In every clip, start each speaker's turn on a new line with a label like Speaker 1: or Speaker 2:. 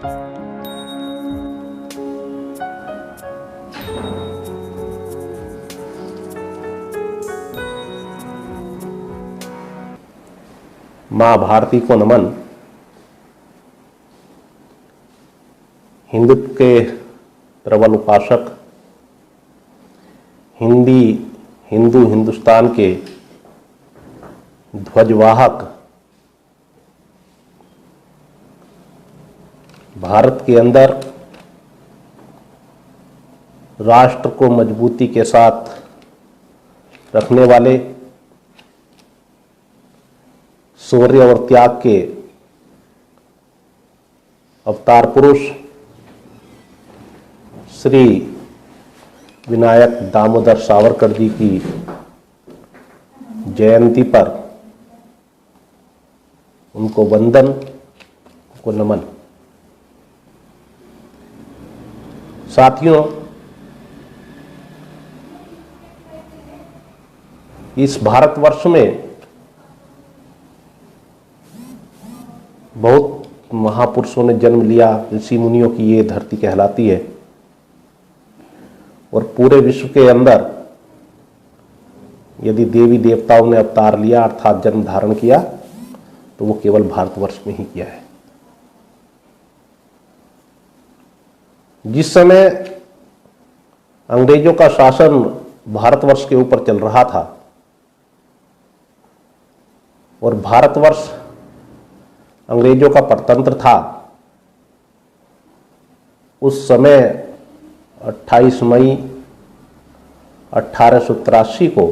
Speaker 1: मां भारती को नमन। हिंदुत्व के प्रबल उपासक, हिंदू हिंदुस्तान के ध्वजवाहक, भारत के अंदर राष्ट्र को मजबूती के साथ रखने वाले, शौर्य और त्याग के अवतार पुरुष श्री विनायक दामोदर सावरकर जी की जयंती पर उनको वंदन, उनको नमन। साथियों, इस भारतवर्ष में बहुत महापुरुषों ने जन्म लिया, ऋषि मुनियों की ये धरती कहलाती है। और पूरे विश्व के अंदर यदि देवी देवताओं ने अवतार लिया अर्थात जन्म धारण किया तो वो केवल भारतवर्ष में ही किया है। जिस समय अंग्रेजों का शासन भारतवर्ष के ऊपर चल रहा था और भारतवर्ष अंग्रेजों का परतंत्र था, उस समय 28 मई 1883 को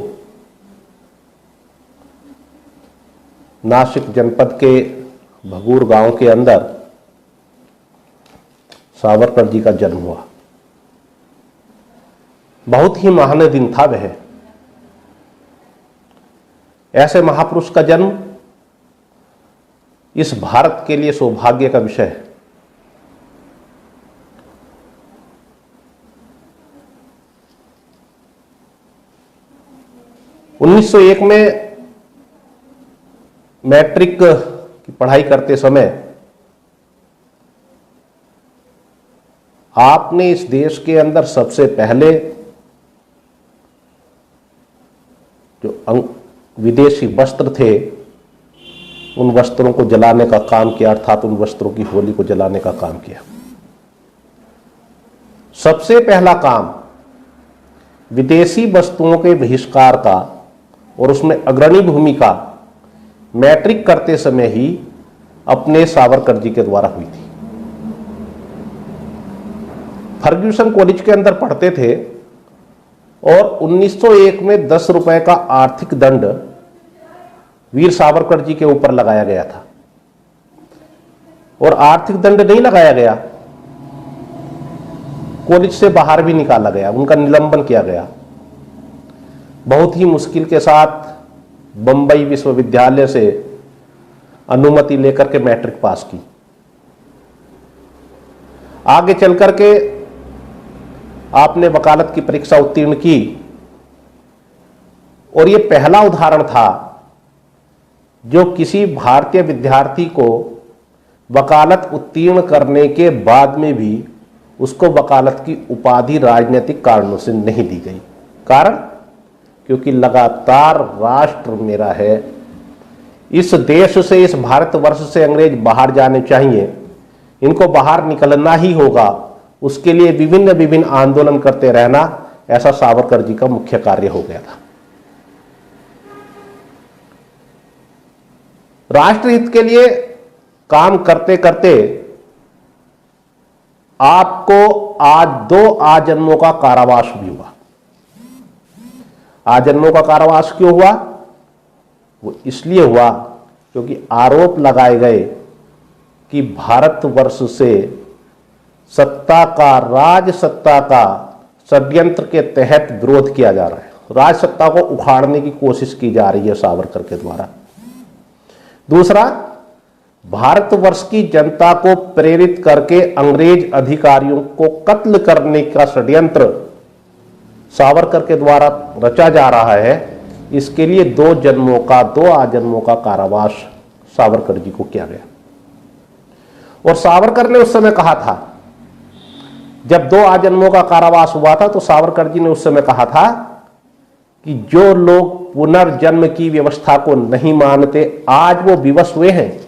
Speaker 1: नासिक जनपद के भगूर गांव के अंदर सावरकर जी का जन्म हुआ। बहुत ही महान दिन था वह। ऐसे महापुरुष का जन्म इस भारत के लिए सौभाग्य का विषय है। उन्नीस 1901 में मैट्रिक की पढ़ाई करते समय आपने इस देश के अंदर सबसे पहले जो विदेशी वस्त्र थे उन वस्त्रों को जलाने का काम किया, अर्थात उन वस्त्रों की होली को जलाने का काम किया। सबसे पहला काम विदेशी वस्तुओं के बहिष्कार का और उसमें अग्रणी भूमिका मैट्रिक करते समय ही अपने सावरकर जी के द्वारा हुई थी। फर्ग्यूसन कॉलेज के अंदर पढ़ते थे और 1901 में 10 रुपए का आर्थिक दंड वीर सावरकर जी के ऊपर लगाया गया था। और आर्थिक दंड नहीं लगाया गया, कॉलेज से बाहर भी निकाला गया, उनका निलंबन किया गया। बहुत ही मुश्किल के साथ बंबई विश्वविद्यालय से अनुमति लेकर के मैट्रिक पास की। आगे चल करके आपने वकालत की परीक्षा उत्तीर्ण की और यह पहला उदाहरण था जो किसी भारतीय विद्यार्थी को वकालत उत्तीर्ण करने के बाद में भी उसको वकालत की उपाधि राजनीतिक कारणों से नहीं दी गई। कारण क्योंकि लगातार राष्ट्र मेरा है, इस देश से, इस भारतवर्ष से अंग्रेज बाहर जाने चाहिए, इनको बाहर निकलना ही होगा, उसके लिए विभिन्न विभिन्न आंदोलन करते रहना, ऐसा सावरकर जी का मुख्य कार्य हो गया था। राष्ट्रहित के लिए काम करते करते आपको आज 2 आजन्मों का कारावास भी हुआ। आजन्मों का कारावास क्यों हुआ? वो इसलिए हुआ क्योंकि आरोप लगाए गए कि भारतवर्ष से सत्ता का, राज सत्ता का षड्यंत्र के तहत विरोध किया जा रहा है। राज सत्ता को उखाड़ने की कोशिश की जा रही है सावरकर के द्वारा। दूसरा, भारतवर्ष की जनता को प्रेरित करके अंग्रेज अधिकारियों को कत्ल करने का षड्यंत्र सावरकर के द्वारा रचा जा रहा है। इसके लिए 2 आजन्मों का कारावास सावरकर जी को किया गया। और सावरकर ने उस समय कहा था, जब 2 आजन्मों का कारावास हुआ था, तो सावरकर जी ने उस समय कहा था कि जो लोग पुनर्जन्म की व्यवस्था को नहीं मानते, आज वो विवश हुए हैं,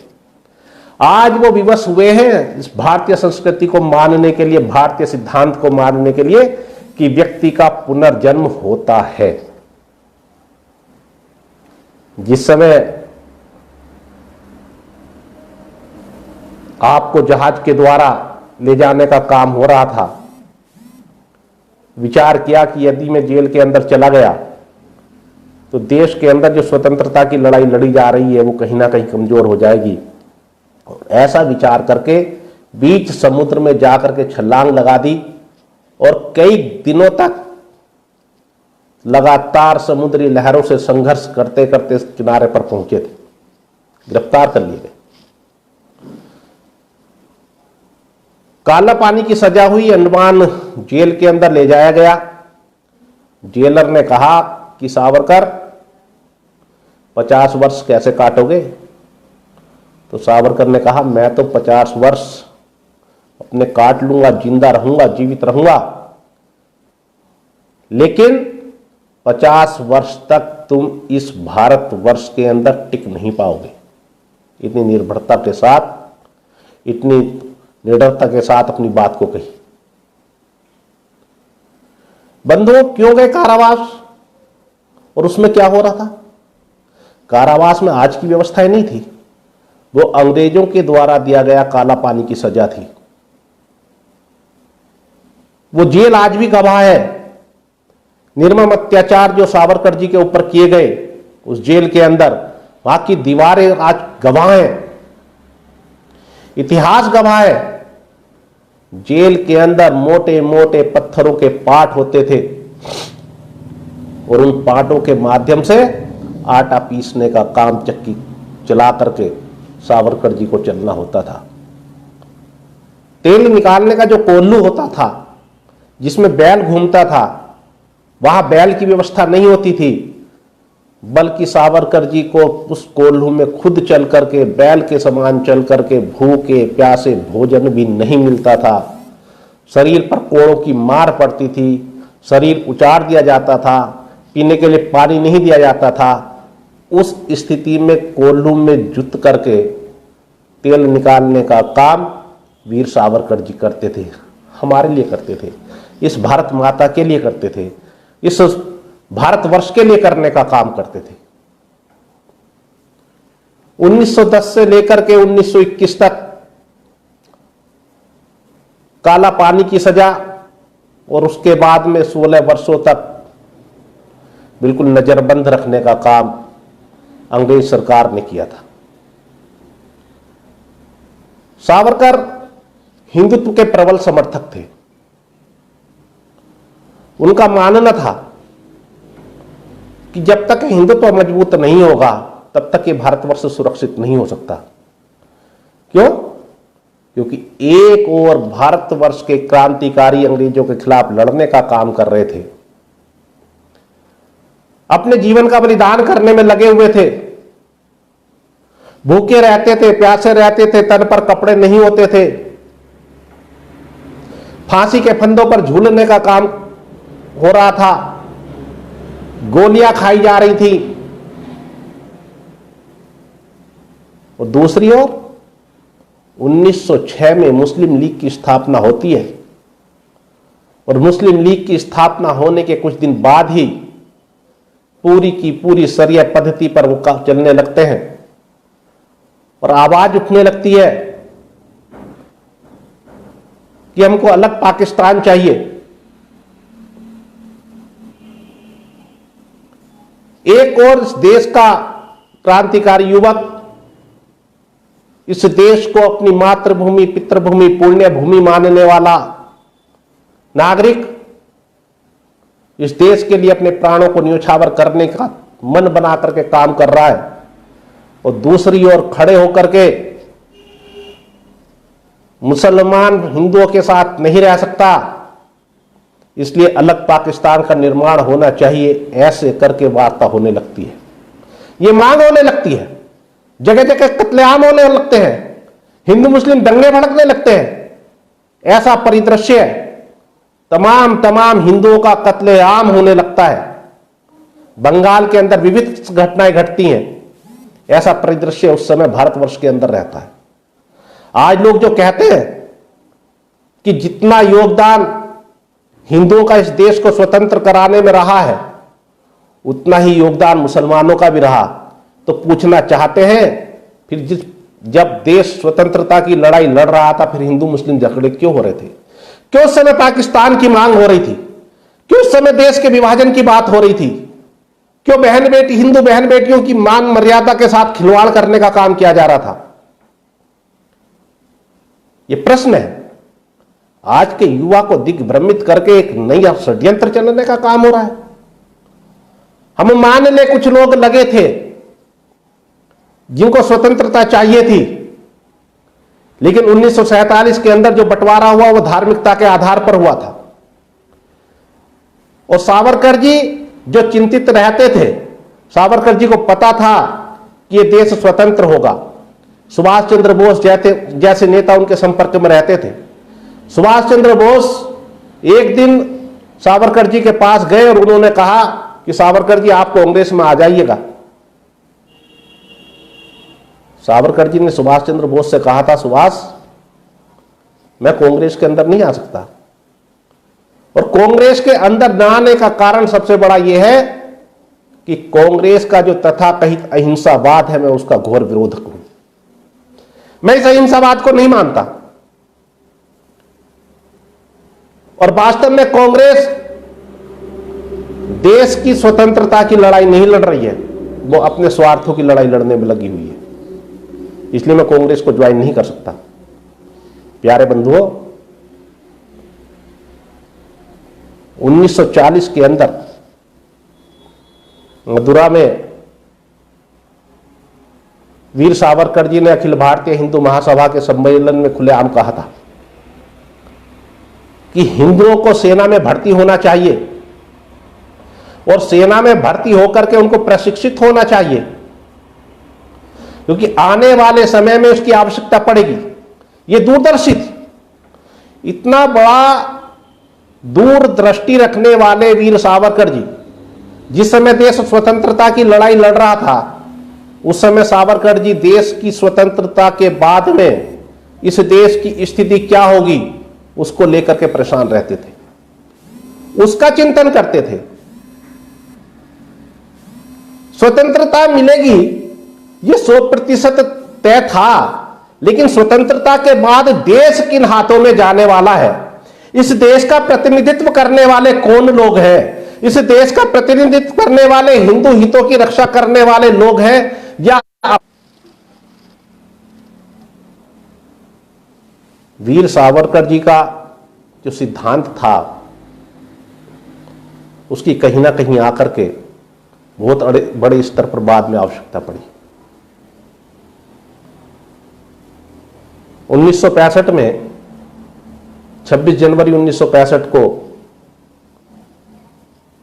Speaker 1: आज वो विवश हुए हैं इस भारतीय संस्कृति को मानने के लिए, भारतीय सिद्धांत को मानने के लिए कि व्यक्ति का पुनर्जन्म होता है। जिस समय आपको जहाज के द्वारा ले जाने का काम हो रहा था, विचार किया कि यदि मैं जेल के अंदर चला गया तो देश के अंदर जो स्वतंत्रता की लड़ाई लड़ी जा रही है वो कहीं ना कहीं कमजोर हो जाएगी। और ऐसा विचार करके बीच समुद्र में जाकर के छलांग लगा दी और कई दिनों तक लगातार समुद्री लहरों से संघर्ष करते करते किनारे पर पहुंचे थे। गिरफ्तार कर लिए गए, काला पानी की सजा हुई, अंडमान जेल के अंदर ले जाया गया। जेलर ने कहा कि सावरकर 50 वर्ष कैसे काटोगे? तो सावरकर ने कहा, मैं तो 50 वर्ष अपने काट लूंगा, जिंदा रहूंगा, जीवित रहूंगा, लेकिन 50 वर्ष तक तुम इस भारतवर्ष के अंदर टिक नहीं पाओगे। इतनी निर्भरता के साथ, इतनी निडरता के साथ अपनी बात को कही। बंधुओं, क्यों गए कारावास और उसमें क्या हो रहा था? कारावास में आज की व्यवस्थाएं नहीं थी, वो अंग्रेजों के द्वारा दिया गया काला पानी की सजा थी। वो जेल आज भी गवाह है। निर्मम अत्याचार जो सावरकर जी के ऊपर किए गए उस जेल के अंदर, वहां की दीवारें आज गवाह हैं, इतिहास गवाह है। जेल के अंदर मोटे मोटे पत्थरों के पाट होते थे और उन पाटों के माध्यम से आटा पीसने का काम चक्की चला करके सावरकर जी को चलना होता था। तेल निकालने का जो कोल्हू होता था जिसमें बैल घूमता था, वहां बैल की व्यवस्था नहीं होती थी, बल्कि सावरकर जी को उस कोल्हू में खुद चल करके, बैल के समान चल करके, भूखे प्यासे भोजन भी नहीं मिलता था। शरीर पर कोड़ों की मार पड़ती थी, शरीर उचाड़ दिया जाता था, पीने के लिए पानी नहीं दिया जाता था। उस स्थिति में कोल्हू में जुत करके तेल निकालने का काम वीर सावरकर जी करते थे, हमारे लिए करते थे, इस भारत माता के लिए करते थे, इस भारतवर्ष के लिए करने का काम करते थे। 1910 से लेकर के 1921 तक काला पानी की सजा और उसके बाद में 16 वर्षों तक बिल्कुल नजरबंद रखने का काम अंग्रेज सरकार ने किया था। सावरकर हिंदुत्व के प्रबल समर्थक थे। उनका मानना था कि जब तक हिंदुत्व मजबूत नहीं होगा तब तक ये भारतवर्ष सुरक्षित नहीं हो सकता। क्यों? क्योंकि एक और भारतवर्ष के क्रांतिकारी अंग्रेजों के खिलाफ लड़ने का काम कर रहे थे, अपने जीवन का बलिदान करने में लगे हुए थे, भूखे रहते थे, प्यासे रहते थे, तन पर कपड़े नहीं होते थे, फांसी के फंदों पर झूलने का काम हो रहा था, गोलियां खाई जा रही थी। और दूसरी ओर 1906 में मुस्लिम लीग की स्थापना होती है और मुस्लिम लीग की स्थापना होने के कुछ दिन बाद ही पूरी की पूरी शरिया पद्धति पर वो चलने लगते हैं और आवाज उठने लगती है कि हमको अलग पाकिस्तान चाहिए। एक और इस देश का क्रांतिकारी युवक, इस देश को अपनी मातृभूमि, पितृभूमि, पुण्य भूमि मानने वाला नागरिक इस देश के लिए अपने प्राणों को न्योछावर करने का मन बना करके काम कर रहा है और दूसरी ओर खड़े होकर के मुसलमान हिंदुओं के साथ नहीं रह सकता, इसलिए अलग पाकिस्तान का निर्माण होना चाहिए, ऐसे करके वार्ता होने लगती है, ये मांग होने लगती है, जगह जगह कत्लेआम होने लगते हैं हिंदू मुस्लिम दंगे भड़कने लगते हैं। ऐसा परिदृश्य तमाम हिंदुओं का कत्लेआम होने लगता है। बंगाल के अंदर विविध घटनाएं घटती हैं। ऐसा परिदृश्य उस समय भारतवर्ष के अंदर रहता है। आज लोग जो कहते हैं कि जितना योगदान हिंदुओं का इस देश को स्वतंत्र कराने में रहा है, उतना ही योगदान मुसलमानों का भी रहा, तो पूछना चाहते हैं फिर जब देश स्वतंत्रता की लड़ाई लड़ रहा था, फिर हिंदू मुस्लिम झगड़े क्यों हो रहे थे? क्यों उस समय पाकिस्तान की मांग हो रही थी? क्यों उस समय देश के विभाजन की बात हो रही थी? क्यों हिंदू बहन बेटियों की मान मर्यादा के साथ खिलवाड़ करने का काम किया जा रहा था? यह प्रश्न है। आज के युवा को दिग्भ्रमित करके एक नया षड्यंत्र चलाने का काम हो रहा है। हम मान ले कुछ लोग लगे थे जिनको स्वतंत्रता चाहिए थी, लेकिन 1947 के अंदर जो बंटवारा हुआ वो धार्मिकता के आधार पर हुआ था। और सावरकर जी जो चिंतित रहते थे, सावरकर जी को पता था कि ये देश स्वतंत्र होगा। सुभाष चंद्र बोस जैसे नेता उनके संपर्क में रहते थे। सुभाष चंद्र बोस एक दिन सावरकर जी के पास गए और उन्होंने कहा कि सावरकर जी आप कांग्रेस में आ जाइएगा। सावरकर जी ने सुभाष चंद्र बोस से कहा था, सुभाष मैं कांग्रेस के अंदर नहीं आ सकता। और कांग्रेस के अंदर न आने का कारण सबसे बड़ा यह है कि कांग्रेस का जो तथाकथित अहिंसावाद है, मैं उसका घोर विरोधक हूं। मैं इस अहिंसावाद को नहीं मानता। और वास्तव में कांग्रेस देश की स्वतंत्रता की लड़ाई नहीं लड़ रही है, वो अपने स्वार्थों की लड़ाई लड़ने में लगी हुई है। इसलिए मैं कांग्रेस को ज्वाइन नहीं कर सकता। प्यारे बंधुओं, 1940 के अंदर मथुरा में वीर सावरकर जी ने अखिल भारतीय हिंदू महासभा के सम्मेलन में खुलेआम कहा था कि हिंदुओं को सेना में भर्ती होना चाहिए और सेना में भर्ती होकर के उनको प्रशिक्षित होना चाहिए, क्योंकि आने वाले समय में उसकी आवश्यकता पड़ेगी। ये दूरदर्शी थी। इतना बड़ा दूरदृष्टि रखने वाले वीर सावरकर जी, जिस समय देश स्वतंत्रता की लड़ाई लड़ रहा था, उस समय सावरकर जी देश की स्वतंत्रता के बाद में इस देश की स्थिति क्या होगी उसको लेकर के परेशान रहते थे, उसका चिंतन करते थे। स्वतंत्रता मिलेगी ये 100% तय था, लेकिन स्वतंत्रता के बाद देश किन हाथों में जाने वाला है, इस देश का प्रतिनिधित्व करने वाले कौन लोग हैं, इस देश का प्रतिनिधित्व करने वाले हिंदू हितों की रक्षा करने वाले लोग हैं या वीर सावरकर जी का जो सिद्धांत था उसकी कहीं ना कहीं आकर के बहुत बड़े स्तर पर बाद में आवश्यकता पड़ी। 1965 में 26 जनवरी 1965 को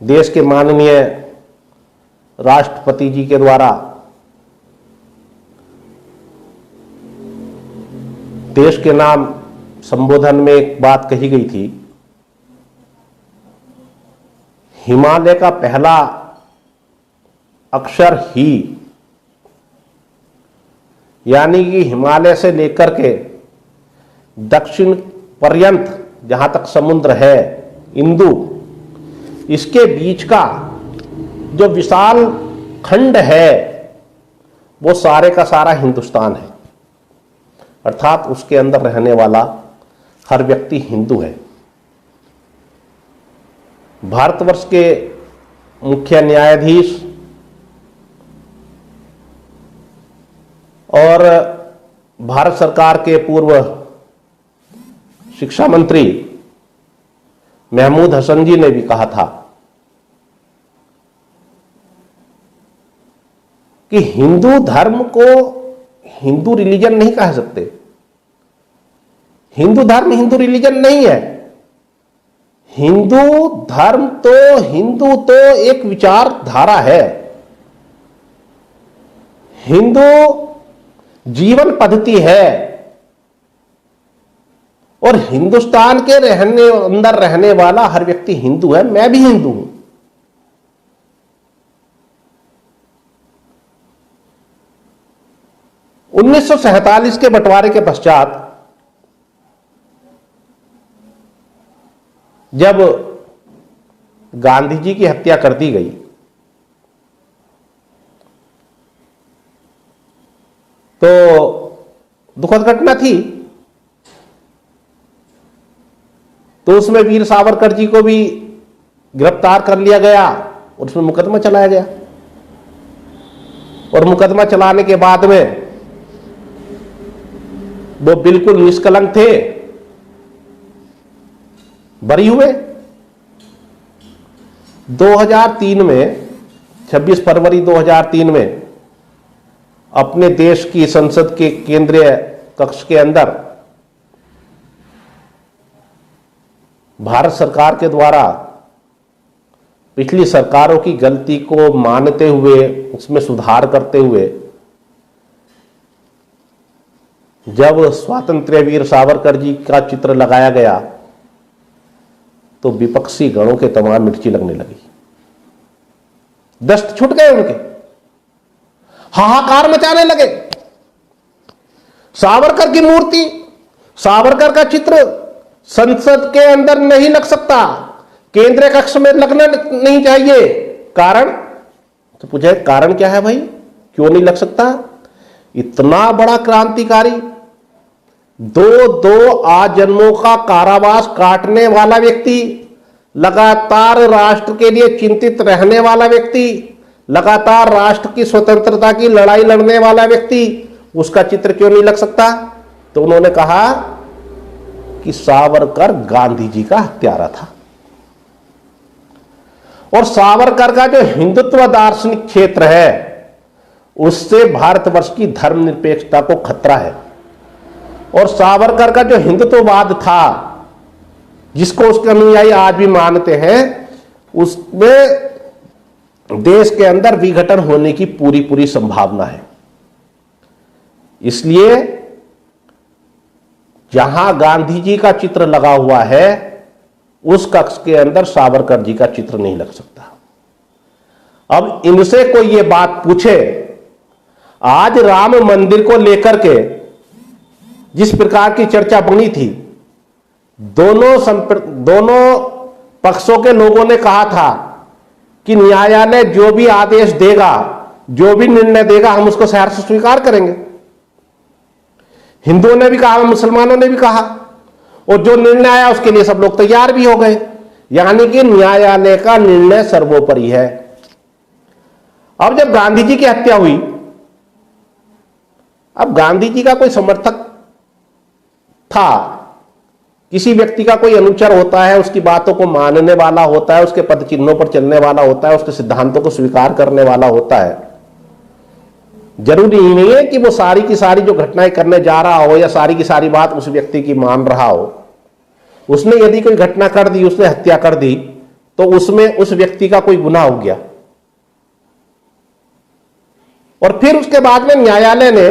Speaker 1: देश के माननीय राष्ट्रपति जी के द्वारा देश के नाम संबोधन में एक बात कही गई थी, हिमालय का पहला अक्षर ही, यानी कि हिमालय से लेकर के दक्षिण पर्यंत जहां तक समुद्र है इंदु, इसके बीच का जो विशाल खंड है वो सारे का सारा हिंदुस्तान है। अर्थात उसके अंदर रहने वाला हर व्यक्ति हिंदू है। भारतवर्ष के मुख्य न्यायाधीश और भारत सरकार के पूर्व शिक्षा मंत्री महमूद हसन जी ने भी कहा था कि हिंदू धर्म को हिंदू रिलीजन नहीं कह सकते। हिंदू धर्म हिंदू रिलीजन नहीं है। हिंदू धर्म हिंदू तो एक विचारधारा है। हिंदू जीवन पद्धति है। और हिंदुस्तान के अंदर रहने वाला हर व्यक्ति हिंदू है। मैं भी हिंदू हूं। उन्नीस के बंटवारे के पश्चात जब गांधी जी की हत्या कर दी गई तो दुखद घटना थी। तो उसमें वीर सावरकर जी को भी गिरफ्तार कर लिया गया और उसमें मुकदमा चलाया गया। और मुकदमा चलाने के बाद में वो बिल्कुल निष्कलंक थे, बरी हुए। 2003 में 26 फरवरी 2003 में अपने देश की संसद के केंद्रीय कक्ष के अंदर भारत सरकार के द्वारा पिछली सरकारों की गलती को मानते हुए उसमें सुधार करते हुए जब स्वातंत्र्य वीर सावरकर जी का चित्र लगाया गया तो विपक्षी गणों के तमाम मिर्ची लगने लगी। दस्त छूट गए उनके, हाहाकार मचाने लगे। सावरकर की मूर्ति, सावरकर का चित्र संसद के अंदर नहीं लग सकता, केंद्रीय कक्ष में लगना नहीं चाहिए। कारण तो पूछे, कारण क्या है भाई, क्यों नहीं लग सकता? इतना बड़ा क्रांतिकारी, दो आजन्मों का कारावास काटने वाला व्यक्ति, लगातार राष्ट्र के लिए चिंतित रहने वाला व्यक्ति, लगातार राष्ट्र की स्वतंत्रता की लड़ाई लड़ने वाला व्यक्ति, उसका चित्र क्यों नहीं लग सकता? तो उन्होंने कहा कि सावरकर गांधी जी का हत्यारा था और सावरकर का जो हिंदुत्व दार्शनिक क्षेत्र है उससे भारतवर्ष की धर्मनिरपेक्षता को खतरा है। और सावरकर का जो हिंदुत्ववाद था जिसको उसके अनुयायी आज भी मानते हैं, उसमें देश के अंदर विघटन होने की पूरी संभावना है। इसलिए जहां गांधी जी का चित्र लगा हुआ है उस कक्ष के अंदर सावरकर जी का चित्र नहीं लग सकता। अब इनसे कोई ये बात पूछे, आज राम मंदिर को लेकर के जिस प्रकार की चर्चा बनी थी, दोनों पक्षों के लोगों ने कहा था कि न्यायालय जो भी आदेश देगा, जो भी निर्णय देगा, हम उसको सहर्ष स्वीकार करेंगे। हिंदुओं ने भी कहा, मुसलमानों ने भी कहा, और जो निर्णय आया उसके लिए सब लोग तैयार भी हो गए। यानी कि न्यायालय का निर्णय सर्वोपरि है। अब जब गांधी जी की हत्या हुई, अब गांधी जी का कोई समर्थक था, किसी व्यक्ति का कोई अनुचर होता है, उसकी बातों को मानने वाला होता है, उसके पद चिन्हों पर चलने वाला होता है, उसके सिद्धांतों को स्वीकार करने वाला होता है। जरूरी ही नहीं है कि वो सारी की सारी जो घटनाएं करने जा रहा हो या सारी की सारी बात उस व्यक्ति की मान रहा हो। उसने यदि कोई घटना कर दी, उसने हत्या कर दी, तो उसमें उस व्यक्ति का कोई गुनाह हो गया। और फिर उसके बाद में न्यायालय ने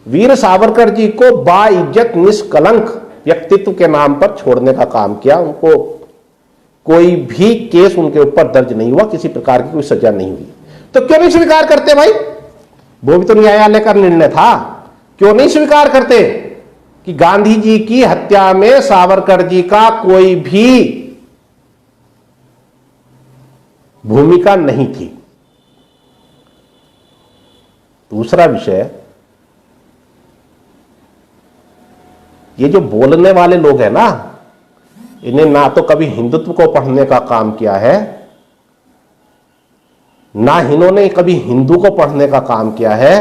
Speaker 1: वीर सावरकर जी को बाइज्जत निष्कलंक व्यक्तित्व के नाम पर छोड़ने का काम किया। उनको कोई भी केस उनके ऊपर दर्ज नहीं हुआ, किसी प्रकार की कोई सजा नहीं हुई। तो क्यों नहीं स्वीकार करते भाई? वो भी तो न्यायालय का निर्णय था। क्यों नहीं स्वीकार करते कि गांधी जी की हत्या में सावरकर जी का कोई भी भूमिका नहीं थी? दूसरा विषय, ये जो बोलने वाले लोग हैं ना, इन्हें ना तो कभी हिंदुत्व को पढ़ने का काम किया है, ना इन्होंने कभी हिंदू को पढ़ने का काम किया है,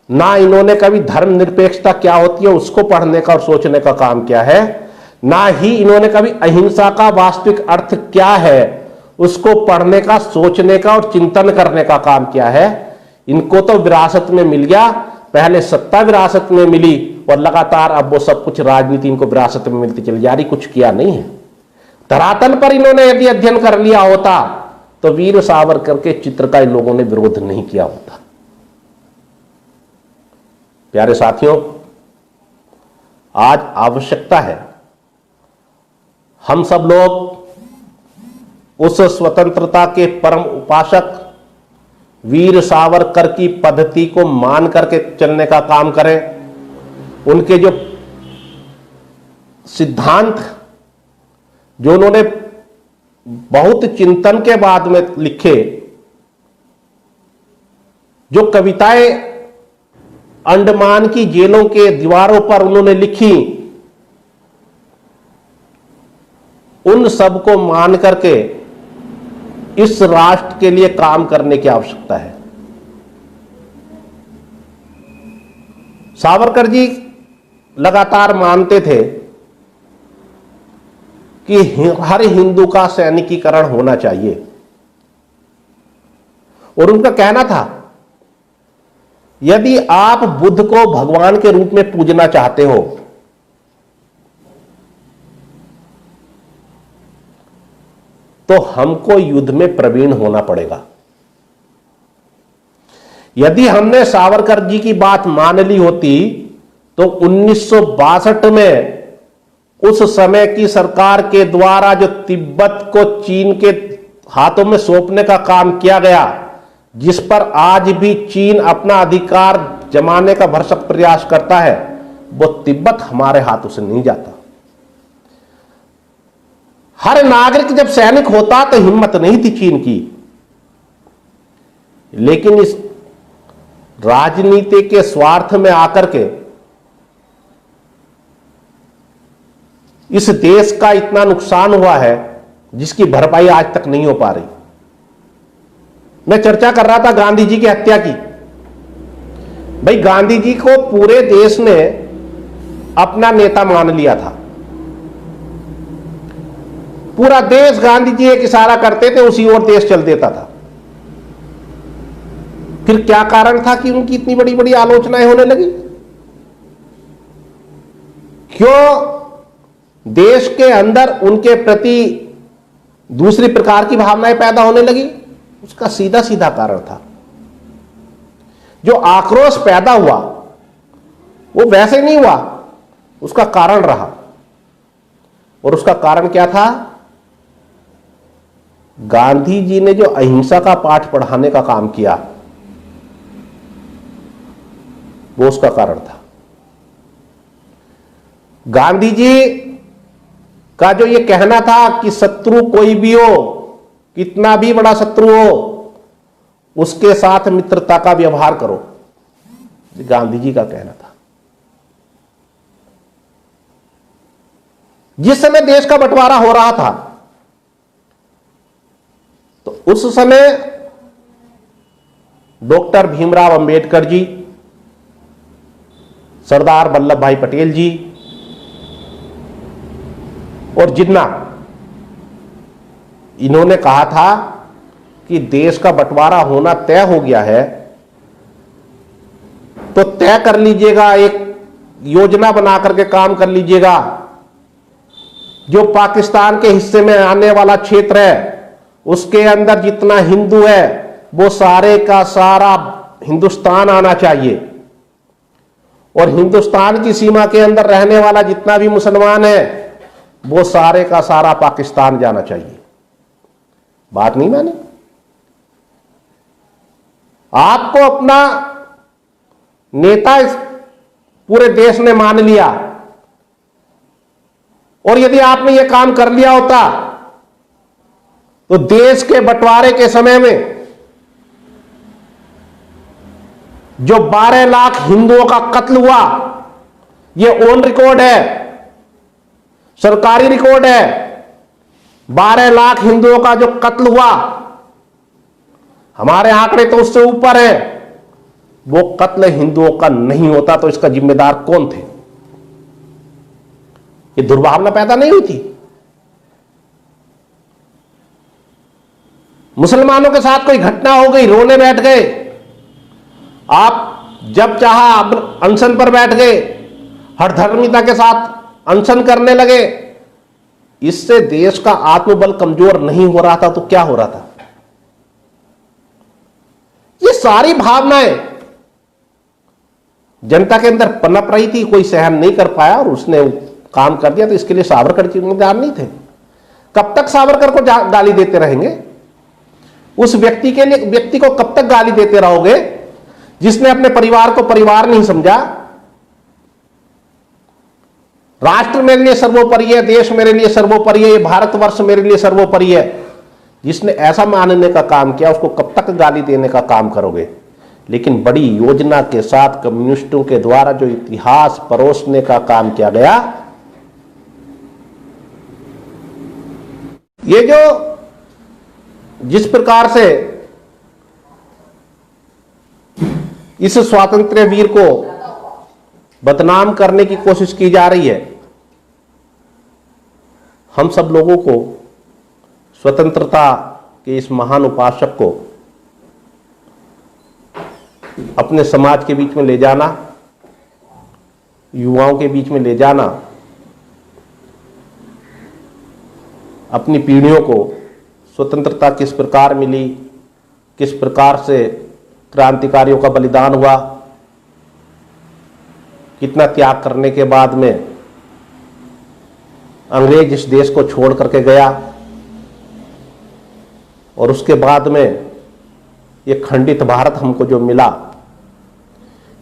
Speaker 1: ना इन्होंने कभी धर्मनिरपेक्षता क्या होती है उसको पढ़ने का और सोचने का काम किया है, ना ही इन्होंने कभी अहिंसा का वास्तविक अर्थ क्या है उसको पढ़ने का, सोचने का और चिंतन करने का काम किया है। इनको तो विरासत में मिल गया, पहले सत्ता विरासत में मिली और लगातार अब वो सब कुछ राजनीति इनको विरासत में मिलती चली जा रही, कुछ किया नहीं है। धरातल पर इन्होंने यदि अध्ययन कर लिया होता तो वीर सावरकर के चित्र का इन लोगों ने विरोध नहीं किया होता। प्यारे साथियों, आज आवश्यकता है हम सब लोग उस स्वतंत्रता के परम उपासक वीर सावरकर की पद्धति को मान करके चलने का काम करें। उनके जो सिद्धांत जो उन्होंने बहुत चिंतन के बाद में लिखे, जो कविताएं अंडमान की जेलों के दीवारों पर उन्होंने लिखी, उन सब को मान करके इस राष्ट्र के लिए काम करने की आवश्यकता है। सावरकर जी लगातार मानते थे कि हर हिंदू का सैनिकीकरण होना चाहिए, और उनका कहना था यदि आप बुद्ध को भगवान के रूप में पूजना चाहते हो तो हमको युद्ध में प्रवीण होना पड़ेगा। यदि हमने सावरकर जी की बात मान ली होती तो 1962 में उस समय की सरकार के द्वारा जो तिब्बत को चीन के हाथों में सौंपने का काम किया गया, जिस पर आज भी चीन अपना अधिकार जमाने का भरसक प्रयास करता है, वो तिब्बत हमारे हाथों से नहीं जाता। हर नागरिक जब सैनिक होता तो हिम्मत नहीं थी चीन की, लेकिन इस राजनीति के स्वार्थ में आकर के इस देश का इतना नुकसान हुआ है जिसकी भरपाई आज तक नहीं हो पा रही। मैं चर्चा कर रहा था गांधी जी की हत्या की। भाई, गांधी जी को पूरे देश ने अपना नेता मान लिया था। पूरा देश गांधी जी एक इशारा करते थे, उसी ओर देश चल देता था। फिर क्या कारण था कि उनकी इतनी बड़ी बड़ी आलोचनाएं होने लगी? क्यों देश के अंदर उनके प्रति दूसरी प्रकार की भावनाएं पैदा होने लगी? उसका सीधा सीधा कारण था, जो आक्रोश पैदा हुआ वो वैसे नहीं हुआ, उसका कारण रहा। और उसका कारण क्या था? गांधी जी ने जो अहिंसा का पाठ पढ़ाने का काम किया, वो उसका कारण था। गांधी जी का जो ये कहना था कि शत्रु कोई भी हो, कितना भी बड़ा शत्रु हो, उसके साथ मित्रता का व्यवहार करो, गांधी जी का कहना था। जिस समय देश का बंटवारा हो रहा था तो उस समय डॉक्टर भीमराव अंबेडकर जी, सरदार वल्लभ भाई पटेल जी और जिन्ना, इन्होंने कहा था कि देश का बंटवारा होना तय हो गया है तो तय कर लीजिएगा, एक योजना बना करके काम कर लीजिएगा। जो पाकिस्तान के हिस्से में आने वाला क्षेत्र है उसके अंदर जितना हिंदू है वो सारे का सारा हिंदुस्तान आना चाहिए, और हिंदुस्तान की सीमा के अंदर रहने वाला जितना भी मुसलमान है वो सारे का सारा पाकिस्तान जाना चाहिए। बात नहीं मानी। आपको अपना नेता इस पूरे देश ने मान लिया, और यदि आपने यह काम कर लिया होता तो देश के बंटवारे के समय में जो 12 लाख हिंदुओं का कत्ल हुआ, यह ऑन रिकॉर्ड है, सरकारी रिकॉर्ड है। 12 लाख हिंदुओं का जो कत्ल हुआ, हमारे आंकड़े तो उससे ऊपर है। वो कत्ल हिंदुओं का नहीं होता तो इसका जिम्मेदार कौन थे? ये दुर्भावना पैदा नहीं हुई थी? मुसलमानों के साथ कोई घटना हो गई, रोने बैठ गए, आप जब चाहा अनशन पर बैठ गए, हठधर्मिता के साथ अनशन करने लगे। इससे देश का आत्मबल कमजोर नहीं हो रहा था तो क्या हो रहा था? ये सारी भावनाएं जनता के अंदर पनप रही थी, कोई सहन नहीं कर पाया और उसने काम कर दिया। तो इसके लिए सावरकर जिम्मेदार नहीं थे। कब तक सावरकर को गाली देते रहेंगे? उस व्यक्ति को कब तक गाली देते रहोगे जिसने अपने परिवार को परिवार नहीं समझा? राष्ट्र मेरे लिए सर्वोपरि है, देश मेरे लिए सर्वोपरि है, भारतवर्ष मेरे लिए सर्वोपरि है। जिसने ऐसा मानने का काम किया उसको कब तक गाली देने का काम करोगे? लेकिन बड़ी योजना के साथ कम्युनिस्टों के द्वारा जो इतिहास परोसने का काम किया गया, ये जो जिस प्रकार से इस स्वातंत्र्य वीर को बदनाम करने की कोशिश की जा रही है, हम सब लोगों को स्वतंत्रता के इस महान उपासक को अपने समाज के बीच में ले जाना, युवाओं के बीच में ले जाना, अपनी पीढ़ियों को स्वतंत्रता किस प्रकार मिली, किस प्रकार से क्रांतिकारियों का बलिदान हुआ, कितना त्याग करने के बाद में अंग्रेज इस देश को छोड़ करके गया और उसके बाद में ये खंडित भारत हमको जो मिला,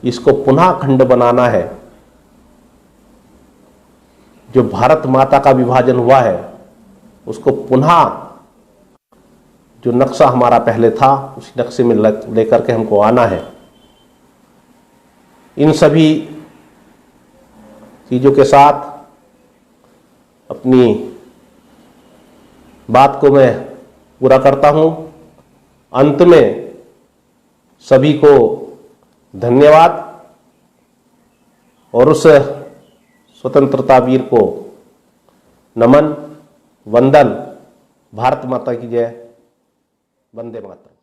Speaker 1: इसको पुनः अखंड बनाना है। जो भारत माता का विभाजन हुआ है उसको पुनः जो नक्शा हमारा पहले था उसी नक्शे में लेकर के हमको आना है। इन सभी चीज़ों के साथ अपनी बात को मैं पूरा करता हूं। अंत में सभी को धन्यवाद और उस स्वतंत्रता वीर को नमन, वंदन। भारत माता की जय। वंदे मातरम।